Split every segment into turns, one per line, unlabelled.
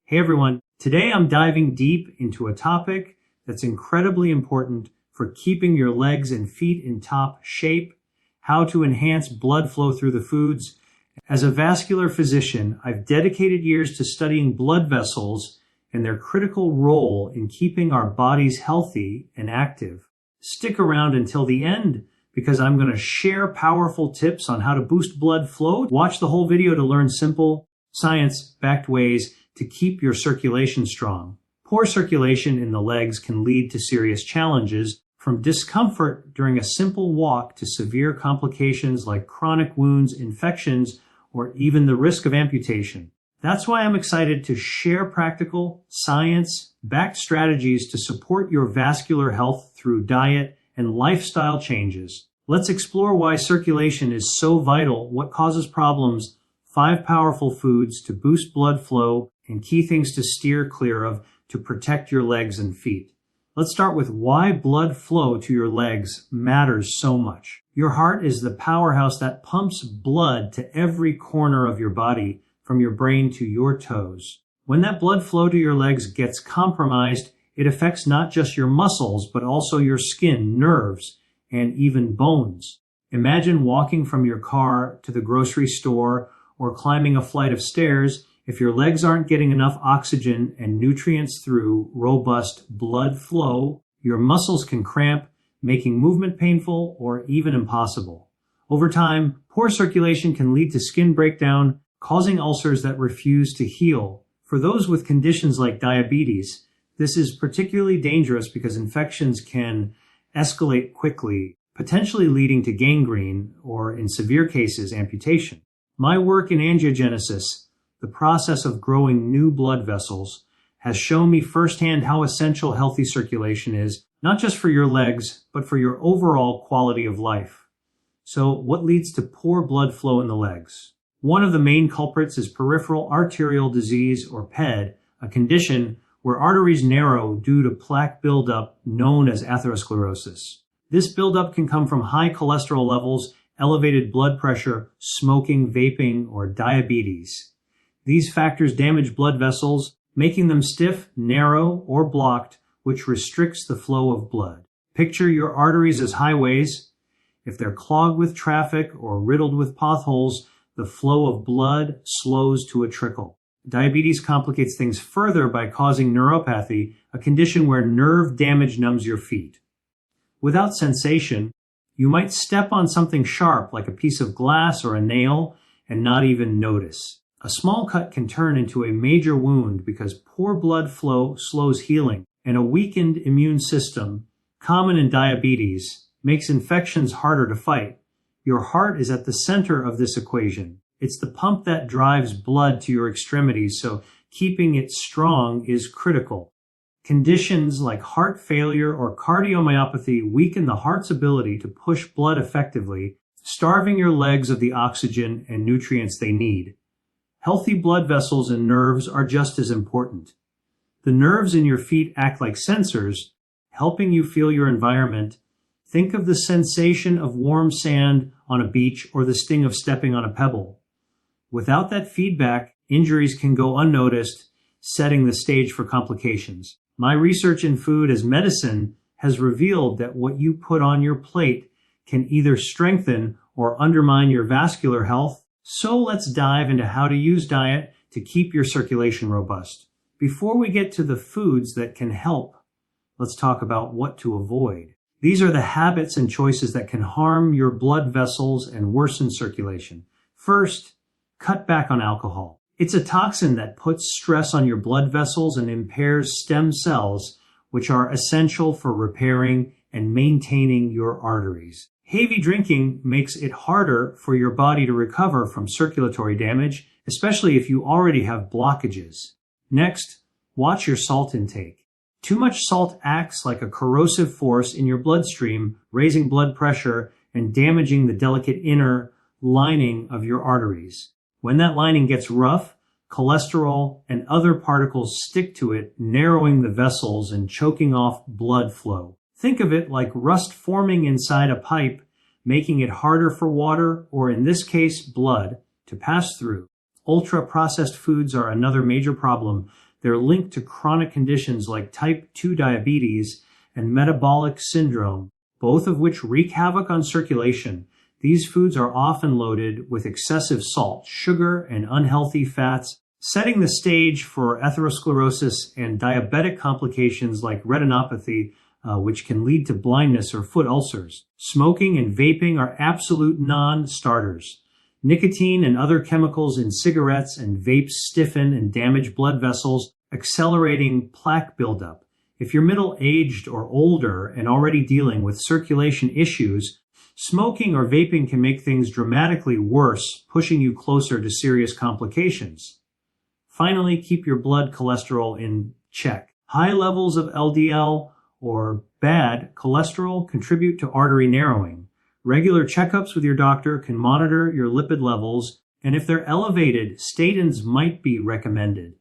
Hey everyone, today I'm diving deep into a topic that's incredibly important for keeping your legs and feet in top shape, how to enhance blood flow through the foods. As a vascular physician, I've dedicated years to studying blood vessels and their critical role in keeping our bodies healthy and active. Stick around until the end because I'm going to share powerful tips on how to boost blood flow. Watch the whole video to learn simple, science-backed ways to keep your circulation strong. Poor circulation in the legs can lead to serious challenges, from discomfort during a simple walk to severe complications like chronic wounds, infections, or even the risk of amputation. That's why I'm excited to share practical, science-backed strategies to support your vascular health through diet and lifestyle changes. Let's explore why circulation is so vital, what causes problems, 5 powerful foods to boost blood flow, and key things to steer clear of to protect your legs and feet. Let's start with why blood flow to your legs matters so much. Your heart is the powerhouse that pumps blood to every corner of your body, from your brain to your toes. When that blood flow to your legs gets compromised, it affects not just your muscles, but also your skin, nerves, and even bones. Imagine walking from your car to the grocery store or climbing a flight of stairs. If your legs aren't getting enough oxygen and nutrients through robust blood flow, your muscles can cramp, making movement painful or even impossible. Over time, poor circulation can lead to skin breakdown, causing ulcers that refuse to heal. For those with conditions like diabetes, this is particularly dangerous because infections can escalate quickly, potentially leading to gangrene or, in severe cases, amputation. My work in angiogenesis, the process of growing new blood vessels, has shown me firsthand how essential healthy circulation is, not just for your legs, but for your overall quality of life. So what leads to poor blood flow in the legs? One of the main culprits is peripheral arterial disease, or PED, a condition where arteries narrow due to plaque buildup known as atherosclerosis. This buildup can come from high cholesterol levels, elevated blood pressure, smoking, vaping, or diabetes. These factors damage blood vessels, making them stiff, narrow, or blocked, which restricts the flow of blood. Picture your arteries as highways. If they're clogged with traffic or riddled with potholes, the flow of blood slows to a trickle. Diabetes complicates things further by causing neuropathy, a condition where nerve damage numbs your feet. Without sensation, you might step on something sharp like a piece of glass or a nail and not even notice. A small cut can turn into a major wound because poor blood flow slows healing, and a weakened immune system, common in diabetes, makes infections harder to fight. Your heart is at the center of this equation. It's the pump that drives blood to your extremities, so keeping it strong is critical. Conditions like heart failure or cardiomyopathy weaken the heart's ability to push blood effectively, starving your legs of the oxygen and nutrients they need. Healthy blood vessels and nerves are just as important. The nerves in your feet act like sensors, helping you feel your environment. Think of the sensation of warm sand on a beach or the sting of stepping on a pebble. Without that feedback, injuries can go unnoticed, setting the stage for complications. My research in food as medicine has revealed that what you put on your plate can either strengthen or undermine your vascular health. So let's dive into how to use diet to keep your circulation robust. Before we get to the foods that can help, let's talk about what to avoid. These are the habits and choices that can harm your blood vessels and worsen circulation. First, cut back on alcohol. It's a toxin that puts stress on your blood vessels and impairs stem cells, which are essential for repairing and maintaining your arteries. Heavy drinking makes it harder for your body to recover from circulatory damage, especially if you already have blockages. Next, watch your salt intake. Too much salt acts like a corrosive force in your bloodstream, raising blood pressure and damaging the delicate inner lining of your arteries. When that lining gets rough, cholesterol and other particles stick to it, narrowing the vessels and choking off blood flow. Think of it like rust forming inside a pipe, making it harder for water, or in this case, blood, to pass through. Ultra-processed foods are another major problem. They're linked to chronic conditions like type 2 diabetes and metabolic syndrome, both of which wreak havoc on circulation. These foods are often loaded with excessive salt, sugar, and unhealthy fats, setting the stage for atherosclerosis and diabetic complications like retinopathy, which can lead to blindness or foot ulcers. Smoking and vaping are absolute non-starters. Nicotine and other chemicals in cigarettes and vapes stiffen and damage blood vessels, accelerating plaque buildup. If you're middle-aged or older and already dealing with circulation issues, smoking or vaping can make things dramatically worse, pushing you closer to serious complications. Finally, keep your blood cholesterol in check. High levels of LDL or bad cholesterol contribute to artery narrowing. Regular checkups with your doctor can monitor your lipid levels, and if they're elevated, statins might be recommended.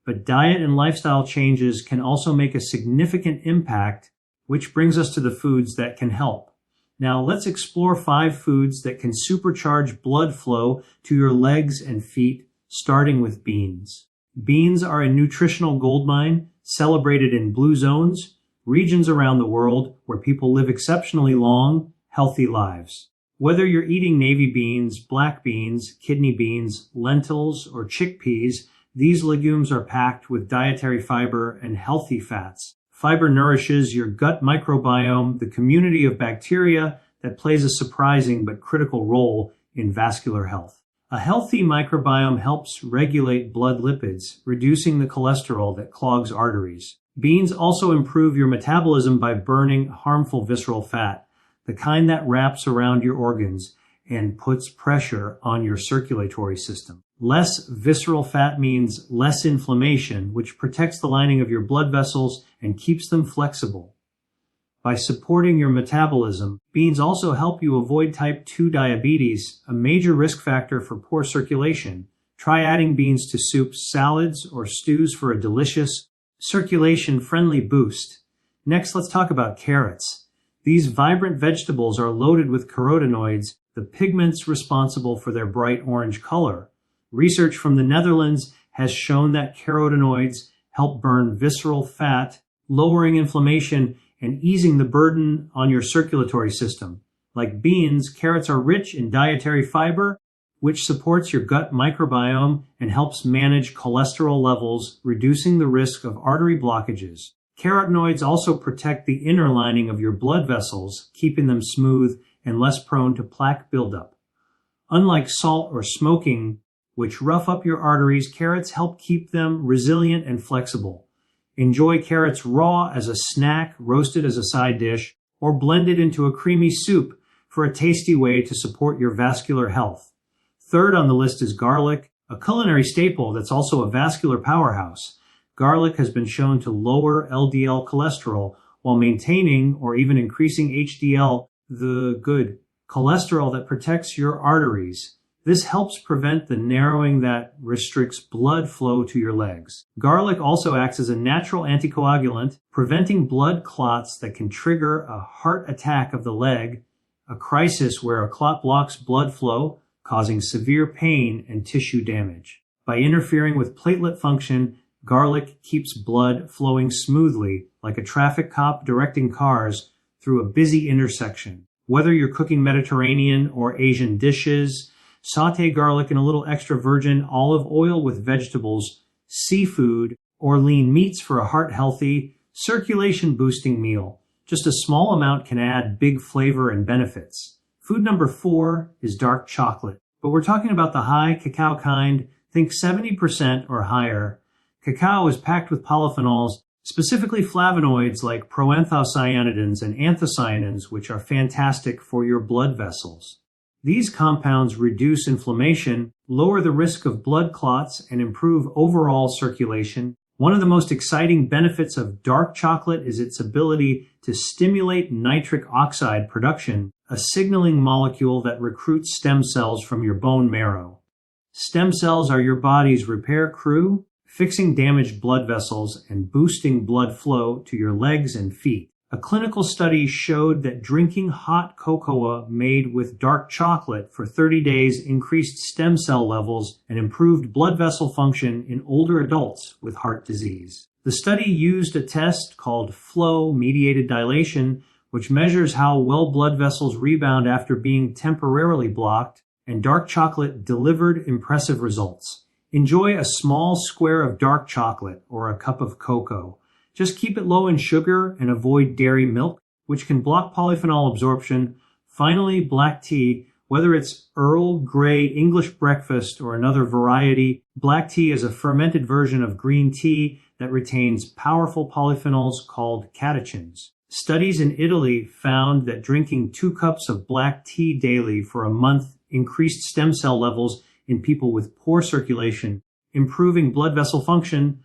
But diet and lifestyle changes can also make a significant impact, which brings us to the foods that can help. Now let's explore 5 foods that can supercharge blood flow to your legs and feet, starting with beans. Beans are a nutritional goldmine, celebrated in blue zones, regions around the world where people live exceptionally long, healthy lives. Whether you're eating navy beans, black beans, kidney beans, lentils, or chickpeas, these legumes are packed with dietary fiber and healthy fats. Fiber nourishes your gut microbiome, the community of bacteria that plays a surprising but critical role in vascular health. A healthy microbiome helps regulate blood lipids, reducing the cholesterol that clogs arteries. Beans also improve your metabolism by burning harmful visceral fat, the kind that wraps around your organs and puts pressure on your circulatory system. Less visceral fat means less inflammation, which protects the lining of your blood vessels and keeps them flexible. By supporting your metabolism, beans also help you avoid type 2 diabetes, a major risk factor for poor circulation. Try adding beans to soups, salads, or stews for a delicious, circulation-friendly boost. Next, let's talk about carrots. These vibrant vegetables are loaded with carotenoids, the pigments responsible for their bright orange color. Research from the Netherlands has shown that carotenoids help burn visceral fat, lowering inflammation and easing the burden on your circulatory system. Like beans, carrots are rich in dietary fiber, which supports your gut microbiome and helps manage cholesterol levels, reducing the risk of artery blockages. Carotenoids also protect the inner lining of your blood vessels, keeping them smooth and less prone to plaque buildup. Unlike salt or smoking, which rough up your arteries, carrots help keep them resilient and flexible. Enjoy carrots raw as a snack, roasted as a side dish, or blended into a creamy soup for a tasty way to support your vascular health. Third on the list is garlic, a culinary staple that's also a vascular powerhouse. Garlic has been shown to lower LDL cholesterol while maintaining or even increasing HDL, the good cholesterol that protects your arteries. This helps prevent the narrowing that restricts blood flow to your legs. Garlic also acts as a natural anticoagulant, preventing blood clots that can trigger a heart attack of the leg, a crisis where a clot blocks blood flow, causing severe pain and tissue damage. By interfering with platelet function, garlic keeps blood flowing smoothly, like a traffic cop directing cars through a busy intersection. Whether you're cooking Mediterranean or Asian dishes, saute garlic in a little extra virgin olive oil with vegetables, seafood, or lean meats for a heart-healthy, circulation-boosting meal. Just a small amount can add big flavor and benefits. Food number 4 is dark chocolate, but we're talking about the high cacao kind. Think 70% or higher. Cacao is packed with polyphenols, specifically flavonoids like proanthocyanidins and anthocyanins, which are fantastic for your blood vessels. These compounds reduce inflammation, lower the risk of blood clots, and improve overall circulation. One of the most exciting benefits of dark chocolate is its ability to stimulate nitric oxide production, a signaling molecule that recruits stem cells from your bone marrow. Stem cells are your body's repair crew, fixing damaged blood vessels and boosting blood flow to your legs and feet. A clinical study showed that drinking hot cocoa made with dark chocolate for 30 days increased stem cell levels and improved blood vessel function in older adults with heart disease. The study used a test called flow-mediated dilation, which measures how well blood vessels rebound after being temporarily blocked, and dark chocolate delivered impressive results. Enjoy a small square of dark chocolate or a cup of cocoa. Just keep it low in sugar and avoid dairy milk, which can block polyphenol absorption. Finally, black tea, whether it's Earl Grey English breakfast or another variety, black tea is a fermented version of green tea that retains powerful polyphenols called catechins. Studies in Italy found that drinking 2 cups of black tea daily for a month increased stem cell levels in people with poor circulation, improving blood vessel function.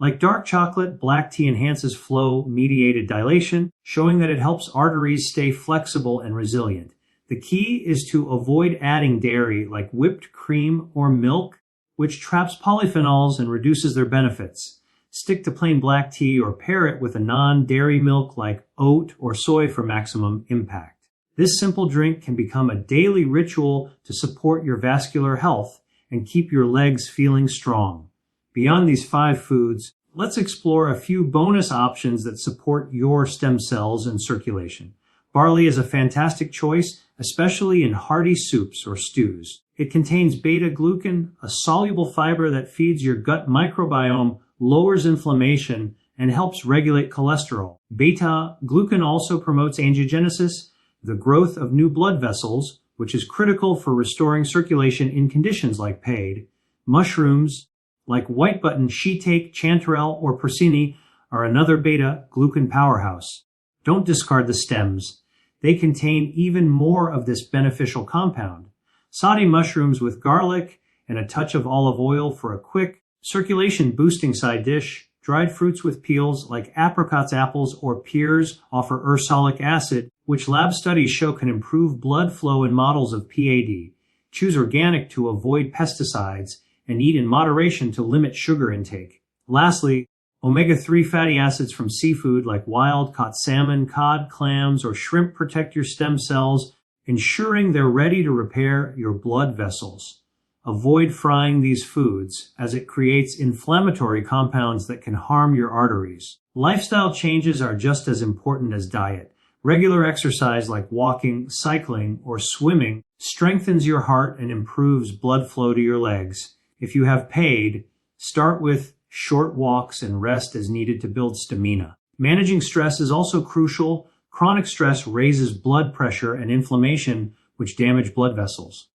Like dark chocolate, black tea enhances flow-mediated dilation, showing that it helps arteries stay flexible and resilient. The key is to avoid adding dairy like whipped cream or milk, which traps polyphenols and reduces their benefits. Stick to plain black tea or pair it with a non-dairy milk like oat or soy for maximum impact. This simple drink can become a daily ritual to support your vascular health and keep your legs feeling strong. Beyond these 5 foods, let's explore a few bonus options that support your stem cells and circulation. Barley is a fantastic choice, especially in hearty soups or stews. It contains beta-glucan, a soluble fiber that feeds your gut microbiome, lowers inflammation, and helps regulate cholesterol. Beta-glucan also promotes angiogenesis, the growth of new blood vessels, which is critical for restoring circulation in conditions like PAID. Mushrooms, like white button shiitake, chanterelle, or porcini, are another beta-glucan powerhouse. Don't discard the stems. They contain even more of this beneficial compound. Saute mushrooms with garlic and a touch of olive oil for a quick, circulation-boosting side dish. Dried fruits with peels like apricots, apples, or pears offer ursolic acid, which lab studies show can improve blood flow in models of PAD. Choose organic to avoid pesticides and eat in moderation to limit sugar intake. Lastly, omega-3 fatty acids from seafood like wild-caught salmon, cod, clams, or shrimp protect your stem cells, ensuring they're ready to repair your blood vessels. Avoid frying these foods, as it creates inflammatory compounds that can harm your arteries. Lifestyle changes are just as important as diet. Regular exercise like walking, cycling, or swimming strengthens your heart and improves blood flow to your legs. If you have PAID, start with short walks and rest as needed to build stamina. Managing stress is also crucial. Chronic stress raises blood pressure and inflammation, which damage blood vessels.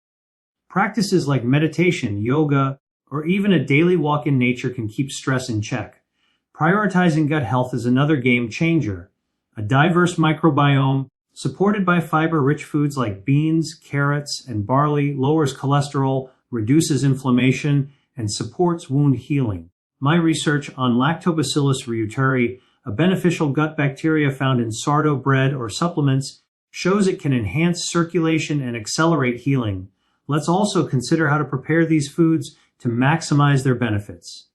Practices like meditation, yoga, or even a daily walk in nature can keep stress in check. Prioritizing gut health is another game changer. A diverse microbiome, supported by fiber-rich foods like beans, carrots, and barley, lowers cholesterol, reduces inflammation, and supports wound healing. My research on Lactobacillus reuteri, a beneficial gut bacteria found in sourdough bread or supplements, shows it can enhance circulation and accelerate healing. Let's also consider how to prepare these foods to maximize their benefits.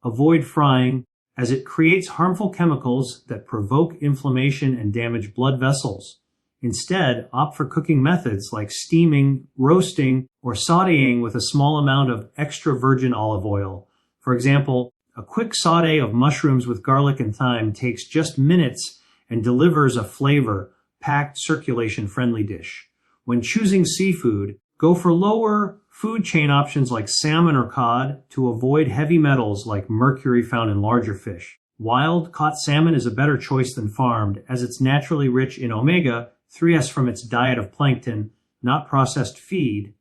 Avoid frying, as it creates harmful chemicals that provoke inflammation and damage blood vessels. Instead, opt for cooking methods like steaming, roasting, or sautéing with a small amount of extra virgin olive oil. For example, a quick saute of mushrooms with garlic and thyme takes just minutes and delivers a flavor-packed, circulation-friendly dish. When choosing seafood, go for lower food chain options like salmon or cod to avoid heavy metals like mercury found in larger fish. Wild-caught salmon is a better choice than farmed, as it's naturally rich in omega-3s from its diet of plankton, not processed feed.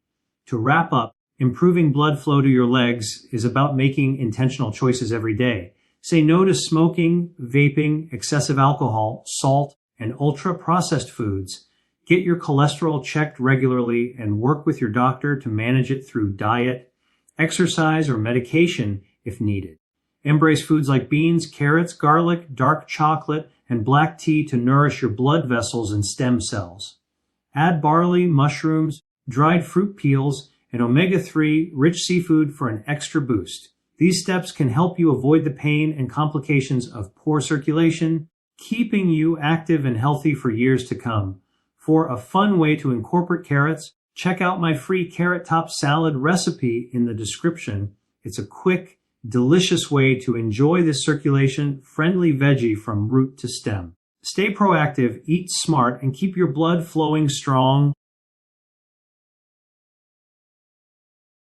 To wrap up, improving blood flow to your legs is about making intentional choices every day. Say no to smoking, vaping, excessive alcohol, salt, and ultra-processed foods. Get your cholesterol checked regularly and work with your doctor to manage it through diet, exercise, or medication if needed. Embrace foods like beans, carrots, garlic, dark chocolate, and black tea to nourish your blood vessels and stem cells. Add barley, mushrooms, dried fruit peels, and omega-3 rich seafood for an extra boost. These steps can help you avoid the pain and complications of poor circulation, keeping you active and healthy for years to come. For a fun way to incorporate carrots, check out my free carrot top salad recipe in the description. It's a quick, delicious way to enjoy this circulation-friendly veggie from root to stem. Stay proactive, eat smart, and keep your blood flowing strong.